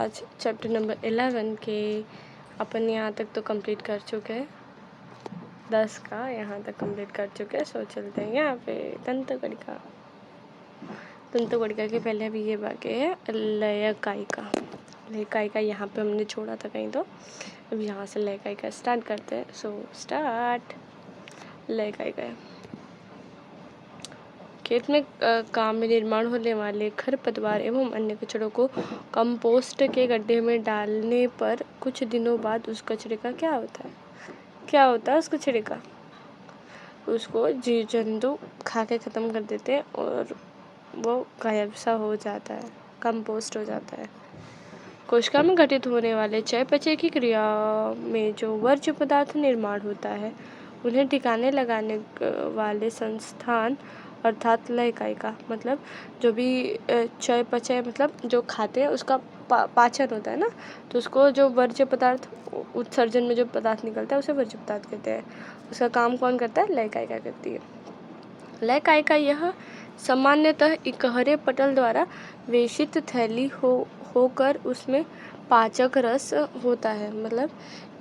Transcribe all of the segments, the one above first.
आज chapter number 11 के अपन यहाँ तक तो कंप्लीट कर चुके हैं। 10 का यहाँ तक कंप्लीट कर चुके हैं। सो चलते हैं यहाँ पे तंतुकड़िका। तंतुकड़िका के पहले अभी ये बाकी है लयकायिका। लयकायिका यहाँ पे हमने छोड़ा था कहीं, तो अब यहाँ से लयकायिका स्टार्ट करते हैं। So start. लयकायिका खेत में काम में निर्माण होने वाले खरपतवार एवं अन्य कचड़ों को कंपोस्ट के गड्ढे में डालने पर कुछ दिनों बाद उस कचरे का क्या होता है? क्या होता है उस कचरे का? उसको जीव जंतु खा के ख़त्म कर देते हैं और वो गायब सा हो जाता है, कंपोस्ट हो जाता है। कोशिका में घटित होने वाले चयापचय की क्रिया में जो वर्ज्य पदार्थ निर्माण होता है उन्हें ठिकाने लगाने वाले संस्थान अर्थात लयकायिका, मतलब जो भी चयापचय मतलब जो खाते हैं उसका पाचन होता है ना, तो उसको जो वर्ज्य पदार्थ उत्सर्जन में जो पदार्थ निकलता है उसे वर्ज्य पदार्थ कहते हैं। उसका काम कौन करता है? लयकायिका करती है। लयकायिका यह सामान्यतः इकहरे पटल द्वारा वेशित थैली होकर उसमें पाचक रस होता है, मतलब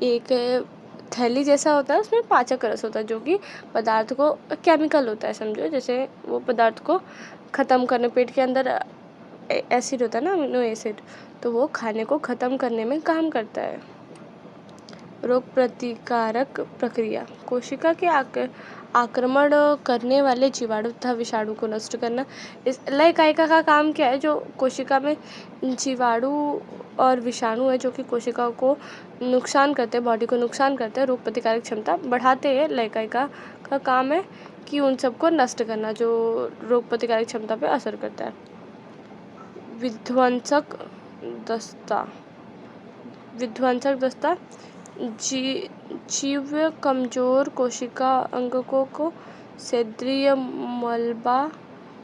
एक थैली जैसा होता है, उसमें पाचक रस होता है जो कि पदार्थ को केमिकल होता है, समझो जैसे वो पदार्थ को ख़त्म करने, पेट के अंदर एसिड होता है ना, अमीनो एसिड, तो वो खाने को ख़त्म करने में काम करता है। रोग प्रतिकारक प्रक्रिया कोशिका के आक्रमण करने वाले जीवाणु तथा विषाणु को नष्ट करना। इस लयकायिका का काम क्या है? जो कोशिका में जीवाणु और विषाणु है जो कि कोशिका को नुकसान करते हैं, बॉडी को नुकसान करते हैं, रोग प्रतिकारक क्षमता बढ़ाते हैं। लयकायिका का काम है कि उन सबको नष्ट करना जो रोग प्रतिकारक क्षमता पे असर करता है। विध्वंसक दस्ता। विध्वंसक दस्ता जीव कमजोर कोशिका अंगकों को सेंद्रीय मलबा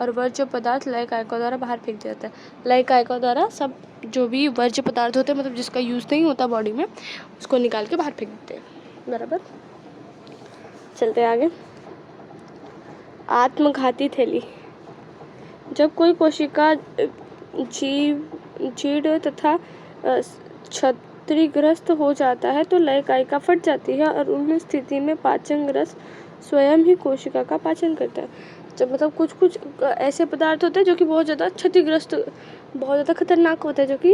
और वर्ज्य पदार्थ लयकायिका द्वारा बाहर फेंक दिया जाता है। लयकायिका द्वारा सब जो भी वर्ज्य पदार्थ होते हैं, मतलब जिसका यूज़ नहीं होता बॉडी में, उसको निकाल के बाहर फेंक देते हैं। बराबर, चलते हैं आगे। आत्मघाती थैली। जब कोई कोशिका जीर्ण तथा क्षतिग्रस्त हो जाता है तो लयकायिका फट जाती है और उन स्थिति में पाचन रस स्वयं ही कोशिका का पाचन करता है। जब मतलब कुछ ऐसे पदार्थ होते हैं जो कि बहुत ज़्यादा क्षतिग्रस्त, बहुत ज़्यादा खतरनाक होता है, जो कि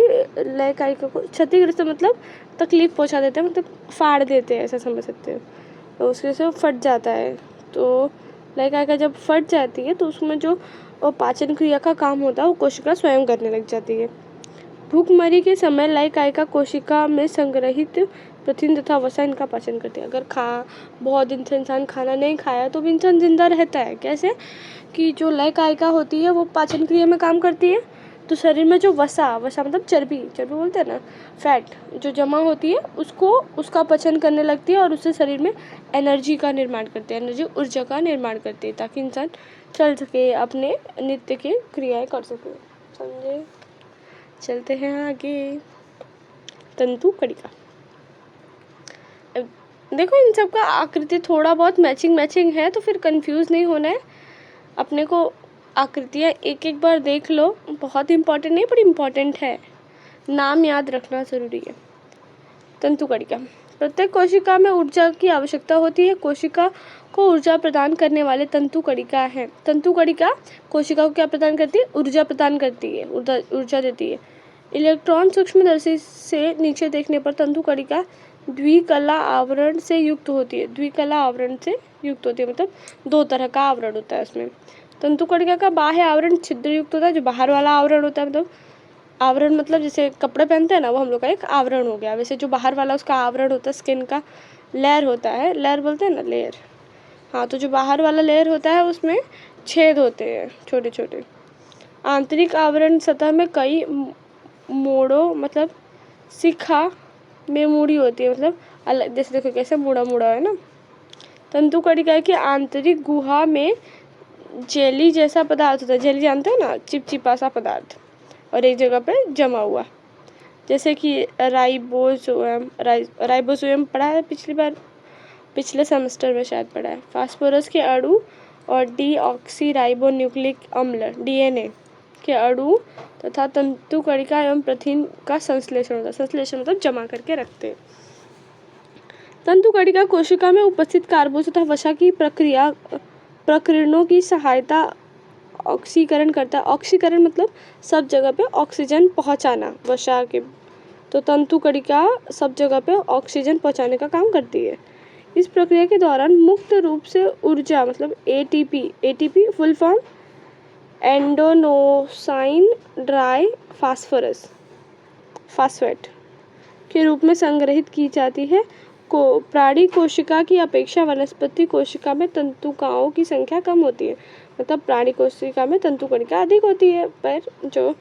लयकायिका को क्षतिग्रस्त मतलब तकलीफ पहुंचा देते हैं, मतलब फाड़ देते हैं, ऐसा समझ सकते हो। तो उसकी वजह से वो फट जाता है। तो लयकायिका जब फट जाती है तो उसमें जो पाचन क्रिया का काम होता है वो कोशिका स्वयं करने लग जाती है। भूखमरी के समय लयकायिका कोशिका में संग्रहित प्रोटीन तथा वसा इनका पाचन करते हैं। अगर बहुत दिन से इंसान खाना नहीं खाया तो भी इंसान जिंदा रहता है। कैसे? कि जो लयकायिका होती है वो पाचन क्रिया में काम करती है, तो शरीर में जो वसा मतलब चर्बी बोलते हैं ना, फैट जो जमा होती है उसको उसका पचन करने लगती है और उससे शरीर में एनर्जी का निर्माण करते हैं, एनर्जी ऊर्जा का निर्माण करती है, ताकि इंसान चल सके, अपने नित्य की क्रियाएं कर सके। समझे? चलते हैं आगे। तंतुकड़िका। देखो इन सब का आकृति थोड़ा बहुत मैचिंग है, तो फिर कंफ्यूज नहीं होना है। अपने को आकृतियाँ एक बार देख लो, बहुत इम्पोर्टेंट नहीं पर इम्पोर्टेंट है, नाम याद रखना ज़रूरी है। तंतुकड़िका। प्रत्येक कोशिका में ऊर्जा की आवश्यकता होती है। कोशिका को ऊर्जा प्रदान करने वाले तंतुकड़िका हैं। तंतुकड़िका कोशिका को क्या प्रदान करती है? ऊर्जा प्रदान करती है, ऊर्जा देती है। इलेक्ट्रॉन सूक्ष्मदर्शी से नीचे देखने पर तंतुकड़िका द्विकला आवरण से युक्त होती है। द्विकला आवरण से युक्त होती है मतलब दो तरह का आवरण होता है उसमें। तंतुकड़िका का बाह्य आवरण छिद्र युक्त होता है, जो बाहर वाला आवरण होता है, मतलब आवरण मतलब जैसे कपड़े पहनते हैं ना, वो हम लोग का एक आवरण हो गया। वैसे जो बाहर वाला उसका आवरण होता है, स्किन का लेयर होता है, लेयर बोलते हैं ना, लेयर। हाँ, तो जो बाहर वाला लेयर होता है उसमें छेद होते हैं छोटे छोटे। आंतरिक आवरण सतह में कई मोड़ों मतलब शिखा में मुड़ी होती है, मतलब अलग, जैसे देखो कैसे मुड़ा है ना। तंतुकड़िका की आंतरिक गुहा में जेली जैसा पदार्थ होता है। जेली जानते हो ना, चिपचिपा सा पदार्थ, और एक जगह पे जमा हुआ, जैसे कि राइबोसोम पढ़ा है पिछले सेमेस्टर में शायद पढ़ा है। फास्फोरस के अणु और डीऑक्सी राइबो न्यूक्लिक अम्ल DNA के अणु तथा तंतु कणिका एवं प्रथिन का संश्लेषण होता है। संश्लेषण मतलब जमा करके रखते हैं। तंतु कणिका कोशिका में उपस्थित कार्बोज तथा वसा की प्रकीर्णों की सहायता ऑक्सीकरण करता है। ऑक्सीकरण मतलब सब जगह पे ऑक्सीजन पहुंचाना वसा के, तो तंतु कणिका सब जगह पे ऑक्सीजन पहुंचाने का काम करती है। इस प्रक्रिया के दौरान मुक्त रूप से ऊर्जा मतलब ATP full form adenosine triphosphate के रूप में संग्रहित की जाती है। प्राणी कोशिका की अपेक्षा वनस्पति कोशिका में तंतुकाओं की संख्या कम होती है। मतलब प्राणी कोशिका में तंतु कणिका अधिक होती है, पर जो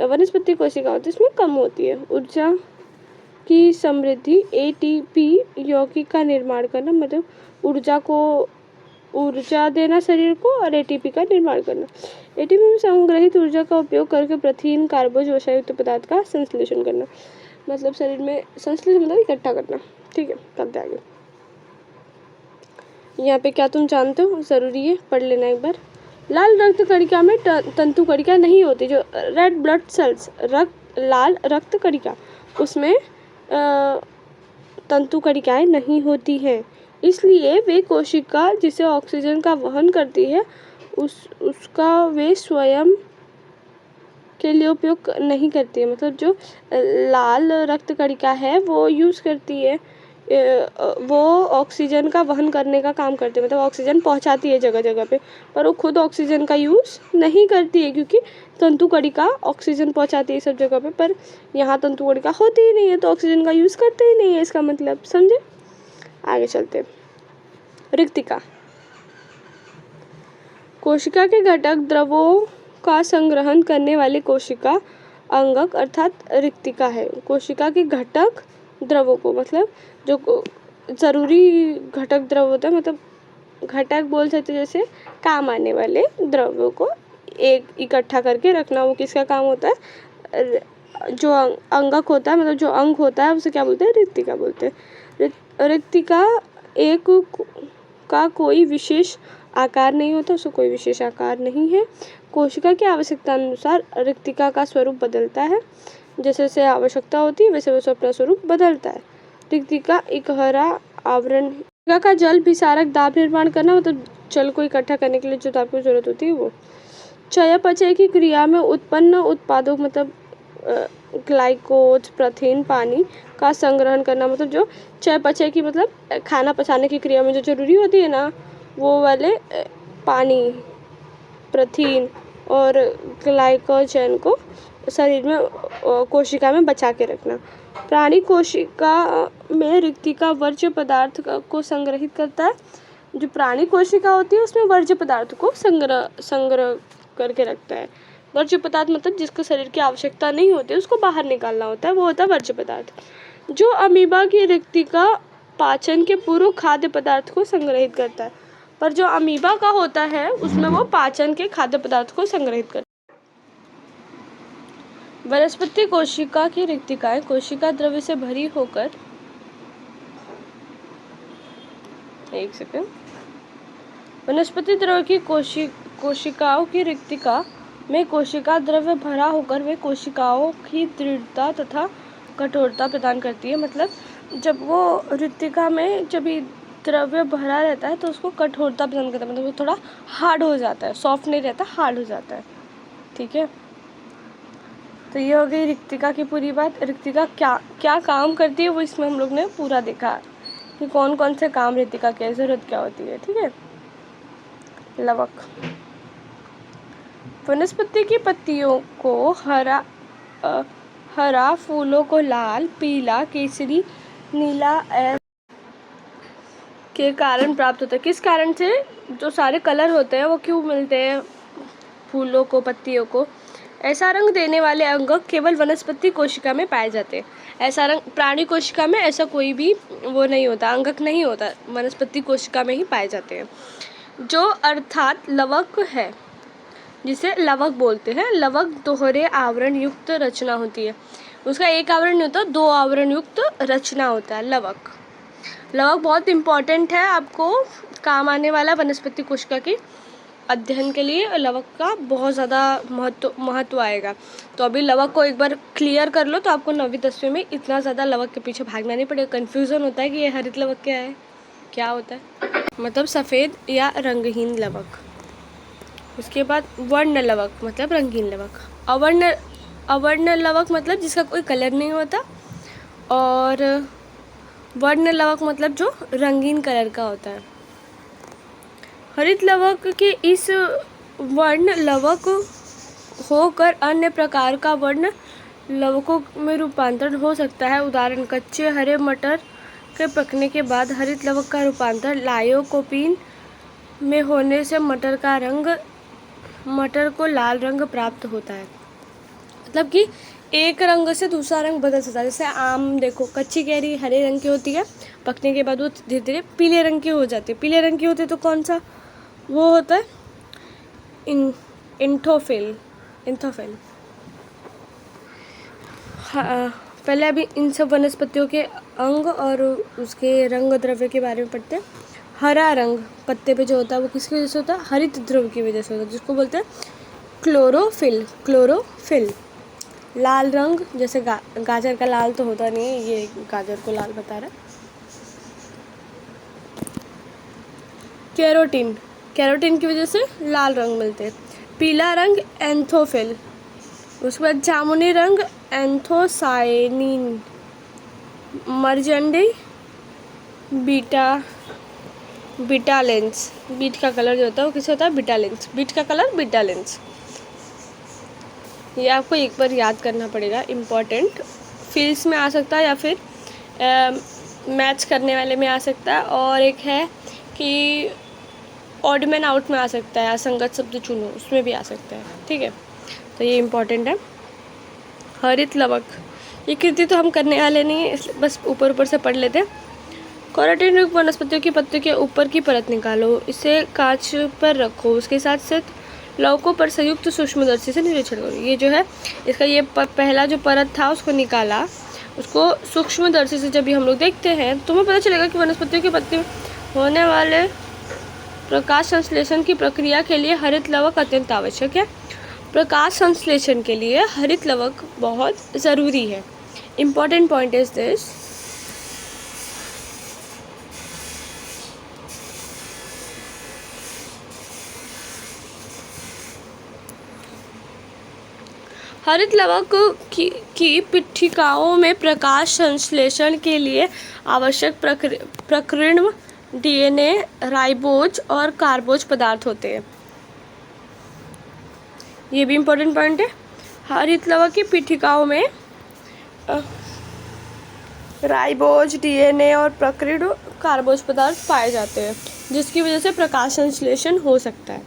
वनस्पति कोशिका होती है उसमें कम होती है। ऊर्जा की समृद्धि एटीपी यौगिक का निर्माण करना, मतलब ऊर्जा देना शरीर को, और एटीपी का निर्माण करना। एटीपी में संग्रहित ऊर्जा का उपयोग करके प्रथिन कार्बोज वसायुक्त पदार्थ का संश्लेषण करना, मतलब शरीर में संश्लेषण मतलब इकट्ठा करना। ठीक है, करते आगे। यहाँ पे क्या तुम जानते हो, जरूरी है पढ़ लेना एक बार। लाल रक्त कणिका में तंतु कणिका नहीं होती। जो रेड ब्लड सेल्स लाल रक्त कणिका, उसमें तंतु कणिकाएं नहीं होती हैं। इसलिए वे कोशिका जिसे ऑक्सीजन का वहन करती है उसका वे स्वयं के लिए उपयोग नहीं करती है। मतलब जो लाल रक्त कणिका है वो यूज़ करती है, वो ऑक्सीजन का वहन करने का काम करती है, मतलब ऑक्सीजन पहुंचाती है जगह जगह पे, पर वो खुद ऑक्सीजन का यूज़ नहीं करती है, क्योंकि तंतु कणिका ऑक्सीजन पहुंचाती है सब जगह पे, पर यहाँ तंतु कणिका होती ही नहीं है तो ऑक्सीजन का यूज़ करते ही नहीं है। इसका मतलब समझे। आगे चलते हैं। रिक्तिका कोशिका के घटक द्रवों का संग्रहण करने वाली कोशिका अंगक अर्थात रिक्तिका है। कोशिका के घटक द्रवों को, मतलब जो जरूरी घटक द्रव होता है, मतलब घटक बोल सकते जैसे काम आने वाले द्रव्यों को एक इकट्ठा करके रखना, वो किसका काम होता है, जो अंगक होता है, मतलब जो अंग होता है उसे क्या बोलते हैं, रिक्तिका बोलते हैं। रिक्तिका एक का कोई विशेष आकार नहीं होता, उसको कोई विशेष आकार नहीं है। कोशिका की आवश्यकता अनुसार रिक्तिका का स्वरूप बदलता है। जैसे जैसे आवश्यकता होती है वैसे वैसे अपना स्वरूप बदलता है। रिक्तिका एक हरा आवरण। रिक्तिका का जल विसारक दाब निर्माण करना, मतलब जल को इकट्ठा करने के लिए जो दाब की जरूरत होती है वो। चयापचय की क्रिया में उत्पन्न उत्पादों, मतलब ग्लाइकोज प्रथिन पानी का संग्रहण करना, मतलब जो चयापचय की मतलब खाना पचाने की क्रिया में जो जरूरी होती है ना, वो वाले पानी प्रथिन और ग्लाइकोजन को शरीर में कोशिका में बचा के रखना। प्राणी कोशिका में रिक्तिका वर्ज्य पदार्थ को संग्रहित करता है। जो प्राणी कोशिका होती है उसमें वर्ज्य पदार्थ को संग्रह करके रखता है। वर्ज्य पदार्थ मतलब जिसको शरीर की आवश्यकता नहीं होती उसको बाहर निकालना होता है, वो होता है वर्ज्य पदार्थ। जो अमीबा की रिक्तिका पाचन के पूर्व खाद्य पदार्थ को संग्रहित करता है, पर जो अमीबा का होता है उसमें वो पाचन के खाद्य पदार्थ को संग्रहित करता है। वनस्पति कोशिका की रिक्तिकाएं कोशिका द्रव्य से भरी होकर, एक सेकंड, वनस्पति द्रव्य की कोशिकाओं की रिक्तिका में कोशिका द्रव्य भरा होकर वे कोशिकाओं की दृढ़ता तथा कठोरता प्रदान करती है। मतलब जब वो रिक्तिका में जब द्रव्य भरा रहता है तो उसको कठोरता प्रदान करता है, मतलब वो थोड़ा हार्ड हो जाता है, सॉफ्ट नहीं रहता, हार्ड हो जाता है। ठीक है, तो ये हो गई रिक्तिका की पूरी बात। रिक्तिका क्या क्या काम करती है वो इसमें हम लोग ने पूरा देखा कि कौन कौन से काम रिक्तिका की जरूरत क्या होती है। ठीक है, लवक वनस्पति की पत्तियों को हरा, फूलों को लाल, पीला, केसरी, नीला के कारण प्राप्त होता है। किस कारण से? जो सारे कलर होते हैं वो क्यों मिलते हैं फूलों को, पत्तियों को? ऐसा रंग देने वाले अंगक केवल वनस्पति कोशिका में पाए जाते हैं। ऐसा रंग प्राणी कोशिका में ऐसा कोई भी वो नहीं होता, अंगक नहीं होता, वनस्पति कोशिका में ही पाए जाते हैं। जो अर्थात लवक है, जिसे लवक बोलते हैं। लवक दोहरे आवरण युक्त रचना होती है, उसका एक आवरण नहीं होता, दो आवरण युक्त रचना होता है लवक। लवक बहुत इम्पॉर्टेंट है, आपको काम आने वाला वनस्पति कोशिका की अध्ययन के लिए लवक का बहुत ज़्यादा महत्व आएगा। तो अभी लवक को एक बार क्लियर कर लो तो आपको 9वीं 10वीं में इतना ज़्यादा लवक के पीछे भागना नहीं पड़ेगा। कन्फ्यूज़न होता है कि ये हरित लवक क्या है, क्या होता है, मतलब सफ़ेद या रंगहीन लवक। उसके बाद वर्ण लवक मतलब रंगीन लवक। अवर्ण लवक मतलब जिसका कोई कलर नहीं होता, और वर्ण लवक मतलब जो रंगीन कलर का होता है। हरित लवक के इस वर्ण लवक होकर अन्य प्रकार का वर्ण लवकों में रूपांतरण हो सकता है। उदाहरण, कच्चे हरे मटर के पकने के बाद हरित लवक का रूपांतरण लायोकोपीन में होने से मटर को लाल रंग प्राप्त होता है। मतलब कि एक रंग से दूसरा रंग बदल सकता है। जैसे आम देखो, कच्ची कैरी हरे रंग की होती है, पकने के बाद वो धीरे धीरे पीले रंग की हो जाती है। पीले रंग की होती है तो कौन सा वो होता है, इंथोफिल। पहले अभी इन सब वनस्पतियों के अंग और उसके रंग द्रव्य के बारे में पढ़ते हैं। हरा रंग पत्ते पे जो होता है वो किसकी वजह से होता है, हरित ध्रुव की वजह से होता है, जिसको बोलते हैं क्लोरोफिल। लाल रंग जैसे गाजर का लाल तो होता नहीं है, ये गाजर को लाल बता रहा है। कैरोटीन की वजह से लाल रंग मिलते हैं। पीला रंग एंथोफिल। उसके बाद जामुनी रंग एंथोसायनिन। मरजंडी बीटालेंस। बीट का कलर जो होता है वो किसे होता है, बीटालेंस। बीट का कलर बीटालेंस। ये आपको एक बार याद करना पड़ेगा, इम्पॉर्टेंट। फील्ड्स में आ सकता है या फिर मैच करने वाले में आ सकता है, और एक है कि ऑड मैन आउट में आ सकता है, असंगत शब्द चुनो उसमें भी आ सकता है। ठीक है, तो ये इम्पॉर्टेंट है। हरित लवक, ये कृति तो हम करने वाले नहीं है, इसलिए बस ऊपर से पढ़ लेते हैं। कैरोटीन युक्त वनस्पतियों की पत्तियों के ऊपर की परत निकालो, इसे कांच पर रखो, उसके साथ साथ लवकों पर संयुक्त सूक्ष्मदर्शी से निरीक्षण करो। ये जो है इसका ये पहला जो परत था उसको निकाला, उसको सूक्ष्मदर्शी से जब भी हम लोग देखते हैं तो हमें पता चलेगा कि वनस्पतियों की पत्ती में होने वाले प्रकाश संश्लेषण की प्रक्रिया के लिए हरित लवक अत्यंत आवश्यक है। प्रकाश संश्लेषण के लिए हरित लवक बहुत ज़रूरी है। इम्पॉर्टेंट पॉइंट इज दिस, हरित लवक की पिट्ठिकाओं में प्रकाश संश्लेषण के लिए आवश्यक प्रकीर्ण डीएनए, राइबोज और कार्बोज पदार्थ होते हैं। ये भी इम्पोर्टेंट पॉइंट है। हरित लवक की पिट्ठिकाओं में राइबोज, डीएनए और प्रकीर्ण कार्बोज पदार्थ पाए जाते हैं, जिसकी वजह से प्रकाश संश्लेषण हो सकता है।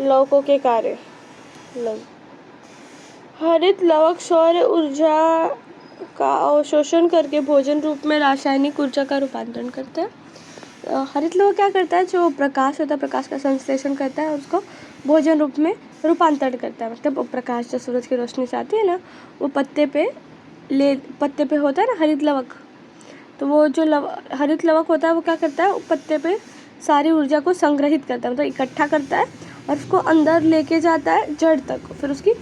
लवकों के कार्य। हरित लवक सौर ऊर्जा का अवशोषण करके भोजन रूप में रासायनिक ऊर्जा का रूपांतरण करते हैं। हरित लवक क्या करता है, जो प्रकाश होता है प्रकाश का संश्लेषण करता है, उसको भोजन रूप में रूपांतरण करता है। मतलब प्रकाश जो सूरज की रोशनी से आती है ना, वो पत्ते पे होता है ना हरित लवक, तो वो जो हरित लवक होता है वो क्या करता है, वो पत्ते पे सारी ऊर्जा को संग्रहित करता है, मतलब इकट्ठा करता है और उसको अंदर लेके जाता है जड़ तक। फिर उसकी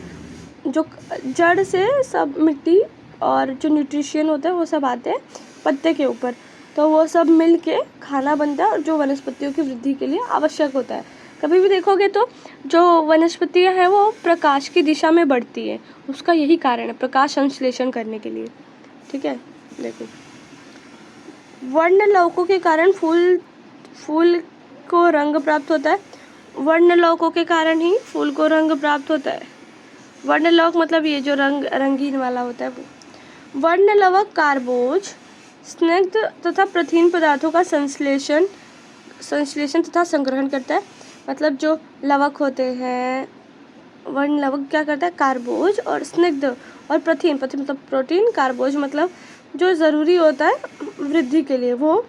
जो जड़ से सब मिट्टी और जो न्यूट्रिशन होता है वो सब आते हैं पत्ते के ऊपर, तो वो सब मिल के खाना बनता है और जो वनस्पतियों की वृद्धि के लिए आवश्यक होता है। कभी भी देखोगे तो जो वनस्पतियाँ हैं वो प्रकाश की दिशा में बढ़ती है, उसका यही कारण है, प्रकाश संश्लेषण करने के लिए। ठीक है, देखो वर्ण लवकों के कारण फूल को रंग प्राप्त होता है। वर्ण लवकों के कारण ही फूल को रंग प्राप्त होता है। वर्ण लवक मतलब ये जो रंगीन वाला होता है वो। वर्ण लवक कार्बोज, स्निग्ध तथा प्रथिन पदार्थों का संश्लेषण तथा संग्रहण करता है। मतलब जो लवक होते हैं, वर्ण लवक क्या करता है, कार्बोज और स्निग्ध और प्रथिन मतलब प्रोटीन, कार्बोज मतलब जो ज़रूरी होता है वृद्धि के लिए वो,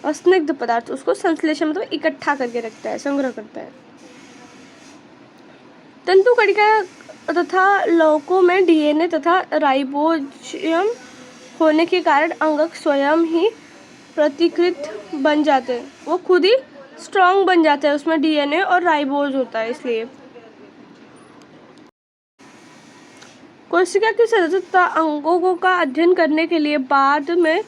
और स्निग्ध पदार्थ उसको संश्लेषण मतलब इकट्ठा करके रखता है, संग्रह करता है। तंतु कणिका तथा लवकों में डीएनए तथा राइबोसोम होने के कारण अंगक स्वयं ही प्रतिकृत बन जाते हैं, वो खुद ही स्ट्रॉन्ग बन जाते हैं, उसमें डीएनए और राइबोज होता है। इसलिए कोशिका की सदस्यता अंगों का अध्ययन करने के लिए बाद में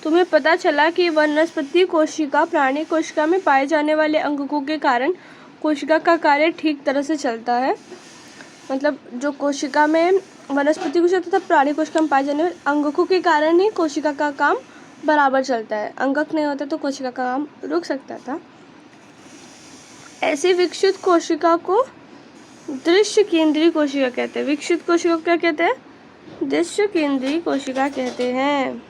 तुम्हें पता चला कि वनस्पति कोशिका प्राणी कोशिका में पाए जाने वाले अंगकों के कारण कोशिका का कार्य ठीक तरह से चलता है। मतलब जो कोशिका में वनस्पति कोशिका तथा प्राणी कोशिका में पाए जाने वाले अंगकों के कारण ही कोशिका का काम बराबर चलता है। अंगक नहीं होता तो कोशिका का काम रुक सकता था। ऐसी विकसित कोशिका को दृश्य केंद्रीय कोशिका कहते हैं। विकसित कोशिका को क्या कहते हैं? दृश्य केंद्रीय कोशिका कहते हैं।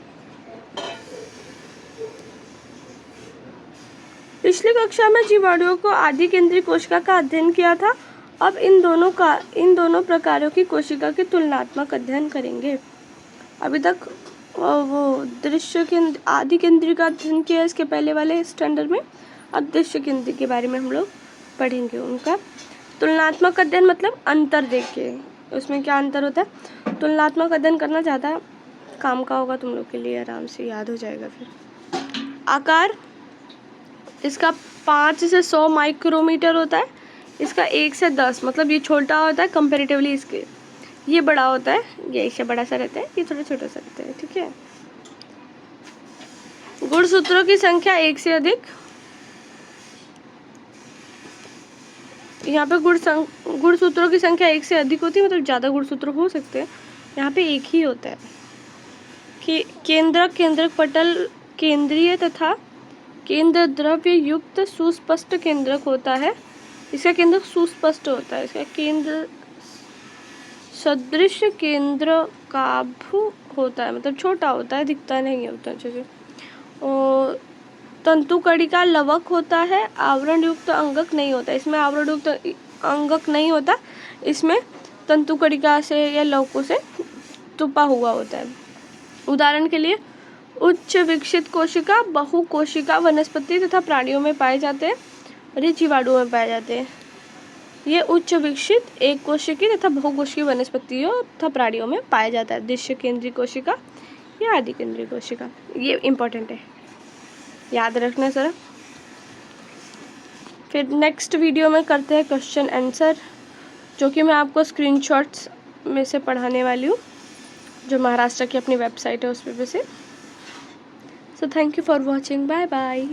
पिछली कक्षा में जीवाणुओं को आदि केंद्रीय कोशिका का अध्ययन किया था। अब इन दोनों प्रकारों की कोशिका के तुलनात्मक अध्ययन करेंगे। अभी तक वो दृश्य केंद्र आदि केंद्रीय का अध्ययन किया इसके पहले वाले स्टैंडर्ड में। अब दृश्य केंद्रीय के बारे में हम लोग पढ़ेंगे। उनका तुलनात्मक अध्ययन मतलब अंतर देख के, उसमें क्या अंतर होता है। तुलनात्मक अध्ययन करना ज़्यादा काम का होगा तुम लोग के लिए, आराम से याद हो जाएगा। फिर आकार इसका 5 से 100 माइक्रोमीटर होता है। इसका 1 से 10 मतलब ये छोटा होता है कंपेरेटिवली इसके, ये बड़ा होता है, ये इससे बड़ा सा रहता है, ये थोड़ा छोटा सा रहता है। ठीक है। गुणसूत्रों की संख्या 1 से अधिक। यहाँ पे गुणसूत्रों की संख्या 1 से अधिक होती है, मतलब ज़्यादा गुणसूत्र हो सकते हैं, यहाँ पे एक ही होता है। कि केंद्रक पटल केंद्रीय तथा केंद्र द्रव्य युक्त सुस्पष्ट केंद्रक होता है। इसका केंद्रक सुस्पष्ट होता है। इसका केंद्र सदृश केंद्रकाभु होता है, मतलब छोटा होता है, दिखता नहीं होता अच्छे से। और तंतुकणिका लवक होता है, आवरण युक्त अंगक नहीं होता। इसमें आवरण युक्त अंगक नहीं होता, इसमें तंतुकणिका से या लवकों से तुपा हुआ होता है। उदाहरण के लिए उच्च विकसित कोशिका बहुकोशिका वनस्पति तथा प्राणियों में पाए जाते हैं और ये जीवाणुओं में पाए जाते हैं। ये उच्च विकसित एक कोशिकी तथा बहुकोशिकीय वनस्पतियों तथा प्राणियों में पाया जाता है। दृश्य केंद्रीय कोशिका या आदि केंद्रीय कोशिका, ये इम्पोर्टेंट है, याद रखना सर। फिर नेक्स्ट वीडियो में करते हैं क्वेश्चन आंसर, जो कि मैं आपको स्क्रीनशॉट्स में से पढ़ाने वाली हूँ, जो महाराष्ट्र की अपनी वेबसाइट है उस पर से। So thank you for watching, bye bye.